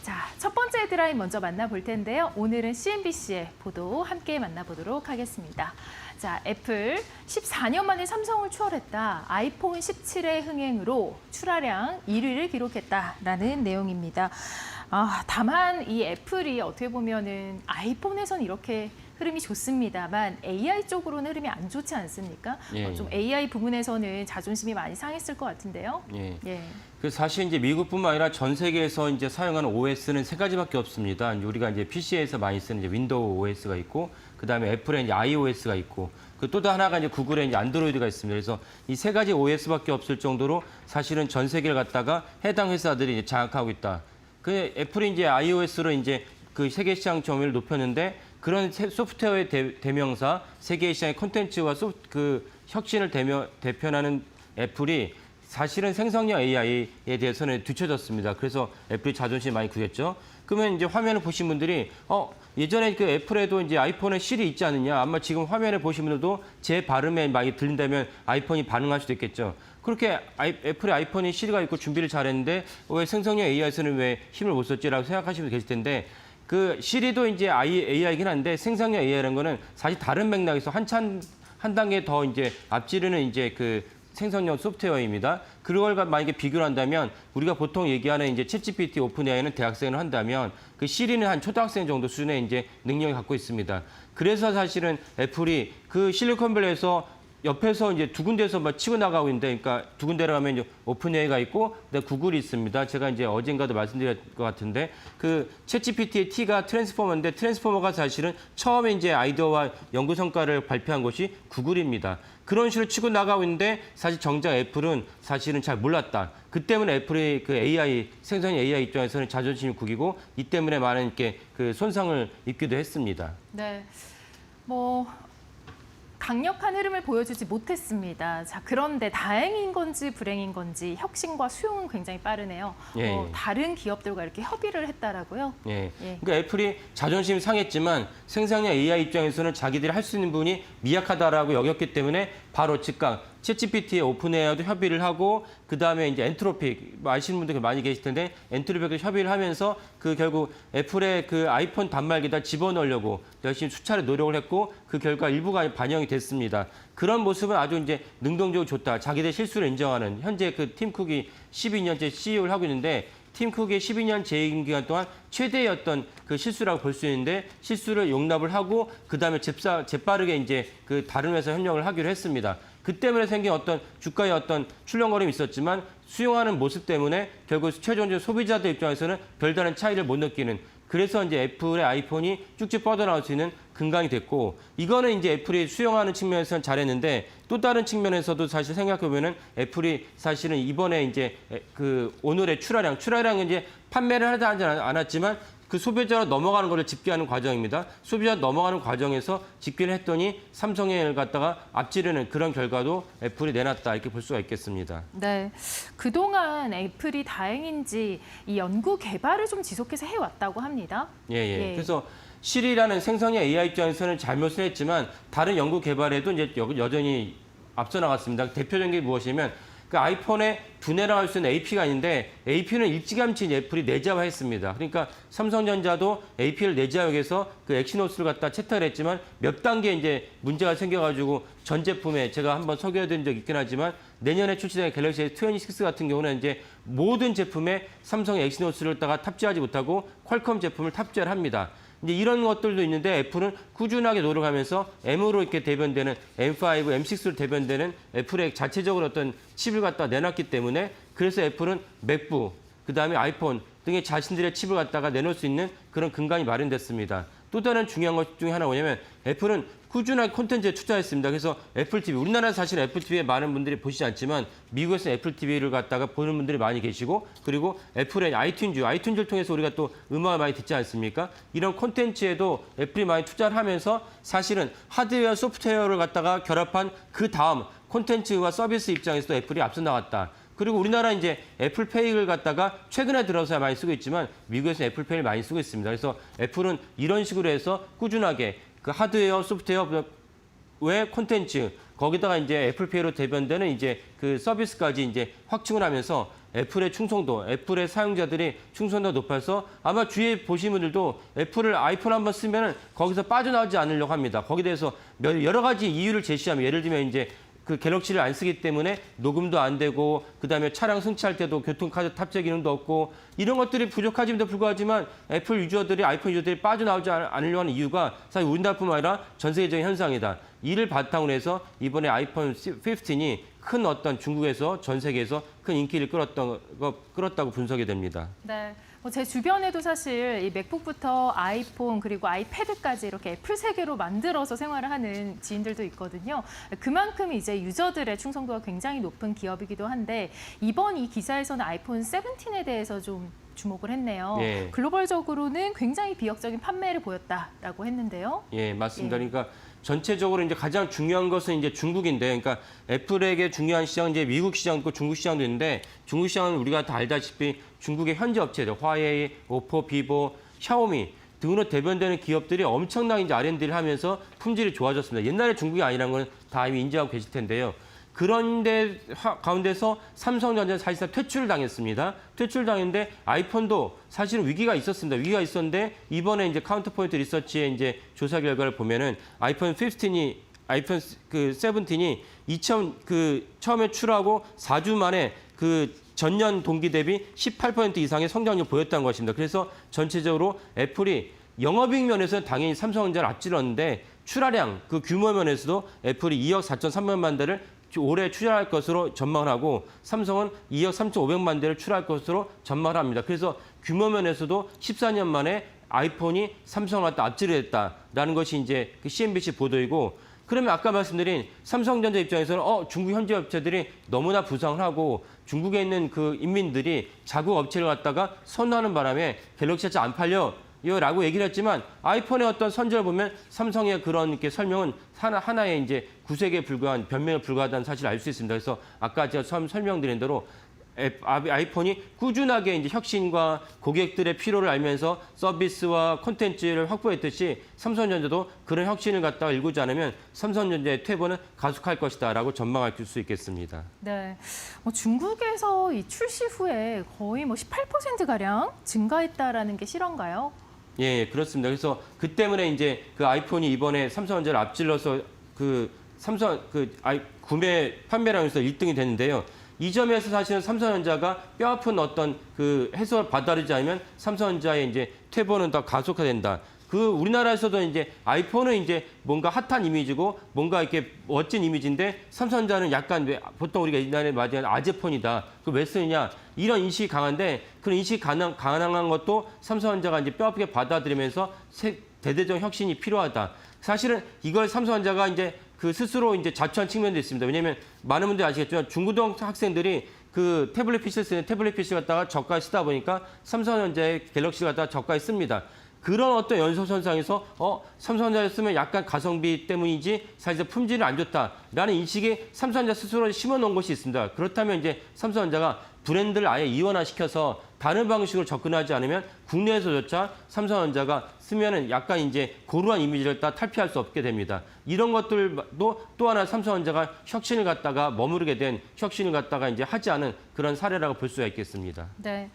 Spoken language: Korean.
자, 첫 번째 헤드라인 먼저 만나볼 텐데요. 오늘은 CNBC의 보도 함께 만나보도록 하겠습니다. 자, 애플 14년 만에 삼성을 추월했다. 아이폰 17의 흥행으로 출하량 1위를 기록했다라는 내용입니다. 다만 이 애플이 어떻게 보면은 아이폰에선 이렇게 흐름이 좋습니다만 AI 쪽으로는 흐름이 안 좋지 않습니까? 예, 좀 AI 부분에서는 자존심이 많이 상했을 것 같은데요. 예. 예. 그 사실 이제 미국뿐만 아니라 전 세계에서 이제 사용하는 OS는 세 가지밖에 없습니다. 우리가 이제 PC에서 많이 쓰는 이제 윈도우 OS가 있고, 그 다음에 애플에 이제 iOS가 있고, 그 또 하나가 이제 구글에 이제 안드로이드가 있습니다. 그래서 이 세 가지 OS밖에 없을 정도로 사실은 전 세계를 갖다가 해당 회사들이 이제 장악하고 있다. 그 애플이 이제 iOS로 이제 그 세계 시장 점유율을 높였는데, 그런 소프트웨어의 대명사, 세계 시장의 콘텐츠와 그 혁신을 대표하는 애플이 사실은 생성형 AI에 대해서는 뒤처졌습니다. 그래서 애플이 자존심이 많이 구겼죠. 그러면 이제 화면을 보신 분들이 예전에 그 애플에도 이제 아이폰에 실이 있지 않느냐. 아마 지금 화면을 보신 분들도 제 발음에 많이 들린다면 아이폰이 반응할 수도 있겠죠. 그렇게 애플의 아이폰이 실이가 있고 준비를 잘했는데 왜 생성형 AI에서는 왜 힘을 못 썼지라고 생각하시면 계실 텐데, 그 시리도 이제 AI이긴 한데 생성형 AI라는 거는 사실 다른 맥락에서 한 단계 더 이제 앞지르는 이제 그 생성형 소프트웨어입니다. 그걸 만약에 비교를 한다면 우리가 보통 얘기하는 이제 챗GPT 오픈AI는 대학생을 한다면 그 시리는 한 초등학생 정도 수준의 이제 능력을 갖고 있습니다. 그래서 사실은 애플이 그 실리콘밸리에서 옆에서 이제 두 군데에서 막 치고 나가고 있는데, 그러니까 두 군데로 가면 이제 오픈AI가 있고, 그다음에 구글이 있습니다. 제가 이제 어젠가도 말씀드릴 것 같은데, 그 챗GPT의 T가 트랜스포머인데, 트랜스포머가 사실은 처음에 이제 아이디어와 연구 성과를 발표한 곳이 구글입니다. 그런 식으로 치고 나가고 있는데, 사실 정작 애플은 사실은 잘 몰랐다. 그 때문에 애플의 그 AI, 생성형 AI 입장에서는 자존심이 구기고, 이 때문에 많은 이렇게 그 손상을 입기도 했습니다. 네. 강력한 흐름을 보여주지 못했습니다. 자, 그런데 다행인 건지 불행인 건지 혁신과 수용은 굉장히 빠르네요. 예. 다른 기업들과 이렇게 협의를 했다라고요? 예. 예. 그러니까 애플이 자존심이 상했지만 생성형 AI 입장에서는 자기들이 할 수 있는 부분이 미약하다라고 여겼기 때문에 바로 즉각 챗GPT의 오픈AI와도 협의를 하고, 그 다음에 이제 엔트로픽, 아시는 분들 많이 계실 텐데 엔트로픽도 협의를 하면서 그 결국 애플의 그 아이폰 단말기에다 집어넣으려고 열심히 수차례 노력을 했고, 그 결과 일부가 반영이 됐습니다. 그런 모습은 아주 이제 능동적으로 좋다. 자기들 실수를 인정하는, 현재 그 팀 쿡이 12년째 CEO를 하고 있는데, 팀 쿡의 12년 재임 기간 동안 최대의 어떤 그 실수라고 볼 수 있는데, 실수를 용납을 하고 그다음에 재빠르게 이제 그 다른 회사 협력을 하기로 했습니다. 그 때문에 생긴 어떤 주가의 어떤 출렁거림이 있었지만 수용하는 모습 때문에 결국 최종적으로 소비자들 입장에서는 별다른 차이를 못 느끼는, 그래서 이제 애플의 아이폰이 쭉쭉 뻗어나올 수 있는 근간이 됐고, 이거는 이제 애플이 수용하는 측면에서는 잘했는데, 또 다른 측면에서도 사실 생각해보면은 애플이 사실은 이번에 이제 그 오늘의 출하량은 이제 판매를 하지 않았지만 그 소비자로 넘어가는 것을 집계하는 과정입니다. 소비자 넘어가는 과정에서 집계를 했더니 삼성을 갖다가 앞지르는 그런 결과도 애플이 내놨다, 이렇게 볼 수가 있겠습니다. 네, 그동안 애플이 다행인지 이 연구 개발을 좀 지속해서 해왔다고 합니다. 예. 그래서 시리라는 생성형 AI 입장에서는 잘못을 했지만 다른 연구 개발에도 이제 여전히 앞서 나갔습니다. 대표적인 게 무엇이냐면 그 아이폰에 두뇌라고 할 수 있는 AP가 있는데, AP는 일찌감치 애플이 내재화했습니다. 그러니까 삼성전자도 AP를 내재화해서 그 엑시노스를 갖다 채택을 했지만 몇 단계 이제 문제가 생겨가지고 전 제품에 제가 한번 소개해드린 적이 있긴 하지만, 내년에 출시될 갤럭시 S26 같은 경우는 이제 모든 제품에 삼성의 엑시노스를 갖다가 탑재하지 못하고 퀄컴 제품을 탑재를 합니다. 이제 이런 것들도 있는데 애플은 꾸준하게 노력하면서 M으로 이렇게 대변되는 M5, M6로 대변되는 애플의 자체적으로 어떤 칩을 갖다 내놨기 때문에, 그래서 애플은 맥북, 그다음에 아이폰 등의 자신들의 칩을 갖다가 내놓을 수 있는 그런 근간이 마련됐습니다. 또 다른 중요한 것 중에 하나 뭐냐면 애플은 꾸준하게 콘텐츠에 투자했습니다. 그래서 애플 TV, 우리나라는 사실 애플 TV에 많은 분들이 보시지 않지만 미국에서 애플 TV를 갖다가 보는 분들이 많이 계시고, 그리고 애플의 아이튠즈를 통해서 우리가 또 음악을 많이 듣지 않습니까? 이런 콘텐츠에도 애플이 많이 투자를 하면서 사실은 하드웨어, 소프트웨어를 갖다가 결합한 그 다음 콘텐츠와 서비스 입장에서도 애플이 앞서 나갔다. 그리고 우리나라 이제 애플페이를 갖다가 최근에 들어서야 많이 쓰고 있지만 미국에서 애플페이를 많이 쓰고 있습니다. 그래서 애플은 이런 식으로 해서 꾸준하게 그 하드웨어, 소프트웨어 외 콘텐츠, 거기다가 이제 애플페이로 대변되는 이제 그 서비스까지 이제 확충을 하면서 애플의 충성도, 애플의 사용자들이 충성도가 높아서 아마 주위에 보신 분들도 애플을 아이폰 한번 쓰면은 거기서 빠져나오지 않으려고 합니다. 거기에 대해서 여러 가지 이유를 제시하면 예를 들면 이제 그 갤럭시를 안 쓰기 때문에 녹음도 안 되고 그다음에 차량 승차할 때도 교통카드 탑재 기능도 없고 이런 것들이 부족하지도 불구하지만 애플 유저들이 아이폰 유저들이 빠져나오지 않으려고 하는 이유가 사실 우리나라뿐만 아니라 전 세계적인 현상이다. 이를 바탕으로 해서 이번에 아이폰 15이 큰 어떤 중국에서 전 세계에서 큰 인기를 끌었다고 분석이 됩니다. 네. 제 주변에도 사실 이 맥북부터 아이폰 그리고 아이패드까지 이렇게 애플 세계로 만들어서 생활을 하는 지인들도 있거든요. 그만큼 이제 유저들의 충성도가 굉장히 높은 기업이기도 한데 이번 이 기사에서는 아이폰 17에 대해서 좀 주목을 했네요. 예. 글로벌적으로는 굉장히 비약적인 판매를 보였다라고 했는데요. 예, 맞습니다. 예. 그러니까 전체적으로 이제 가장 중요한 것은 이제 중국인데, 그러니까 애플에게 중요한 시장은 이제 미국 시장도 있고 중국 시장도 있는데, 중국 시장은 우리가 다 알다시피 중국의 현지 업체들, 화웨이, 오포, 비보, 샤오미 등으로 대변되는 기업들이 엄청나게 이제 R&D를 하면서 품질이 좋아졌습니다. 옛날에 중국이 아니라는 건 다 이미 인지하고 계실 텐데요. 그런데 가운데서 삼성전자는 사실상 퇴출을 당했습니다. 퇴출을 당했는데 아이폰도 사실은 위기가 있었습니다. 위기가 있었는데 이번에 이제 카운터포인트 리서치의 이제 조사 결과를 보면은 아이폰 17이 처음에 출하고 4주 만에 그 전년 동기 대비 18% 이상의 성장률을 보였다는 것입니다. 그래서 전체적으로 애플이 영업이익 면에서는 당연히 삼성전자를 앞질렀는데 출하량, 그 규모 면에서도 애플이 2억 4,300만 대를 올해 출하할 것으로 전망을 하고 삼성은 2억 3,500만 대를 출하할 것으로 전망을 합니다. 그래서 규모 면에서도 14년 만에 아이폰이 삼성한테 앞질을 했다라는 것이 이제 그 CNBC 보도이고 그러면 아까 말씀드린 삼성전자 입장에서는 중국 현지 업체들이 너무나 부상을 하고 중국에 있는 그 인민들이 자국 업체를 갖다가 선호하는 바람에 갤럭시가 잘 안 팔려. 라고 얘기를 했지만 아이폰의 어떤 선전을 보면 삼성의 그런 이렇게 설명은 하나의 이제 구색에 불과한 변명에 불과하다는 사실을 알 수 있습니다. 그래서 아까 제가 처음 설명드린 대로 아이폰이 꾸준하게 이제 혁신과 고객들의 필요를 알면서 서비스와 콘텐츠를 확보했듯이 삼성전자도 그런 혁신을 갖다가 일구지 않으면 삼성전자의 퇴보는 가속할 것이다라고 전망할 수 있겠습니다. 네, 중국에서 이 출시 후에 거의 18%가량 증가했다라는 게 실화인가요? 예, 그렇습니다. 그래서 그 때문에 이제 그 아이폰이 이번에 삼성전자를 앞질러서 구매 판매량에서 1등이 됐는데요. 이 점에서 사실은 삼성전자가 뼈아픈 어떤 그 해석을 받아들이지 않으면 삼성전자의 이제 퇴보는 더 가속화된다. 우리나라에서도 이제 아이폰은 이제 뭔가 핫한 이미지고 뭔가 이렇게 멋진 이미지인데 삼성전자는 약간 보통 우리가 옛날에 말하는 아재폰이다. 왜 쓰느냐. 이런 인식이 강한데 그런 인식이 가능한 것도 삼성전자가 이제 뼈아프게 받아들이면서 대대적 혁신이 필요하다. 사실은 이걸 삼성전자가 이제 스스로 이제 자초한 측면도 있습니다. 왜냐하면 많은 분들이 아시겠지만 중고등 학생들이 그 태블릿 PC를 쓰는 태블릿 PC 갖다가 저가에 쓰다 보니까 삼성전자의 갤럭시를 갖다가 저가에 씁니다. 그런 어떤 연소선상에서 삼성전자를 쓰면 약간 가성비 때문이지 사실 품질이 안 좋다라는 인식이 삼성전자 스스로 심어놓은 것이 있습니다. 그렇다면 이제 삼성전자가 브랜드를 아예 이원화시켜서 다른 방식으로 접근하지 않으면 국내에서조차 삼성전자가 쓰면은 약간 이제 고루한 이미지를 다 탈피할 수 없게 됩니다. 이런 것들도 또 하나 삼성전자가 혁신을 갖다가 이제 하지 않은 그런 사례라고 볼 수가 있겠습니다. 네.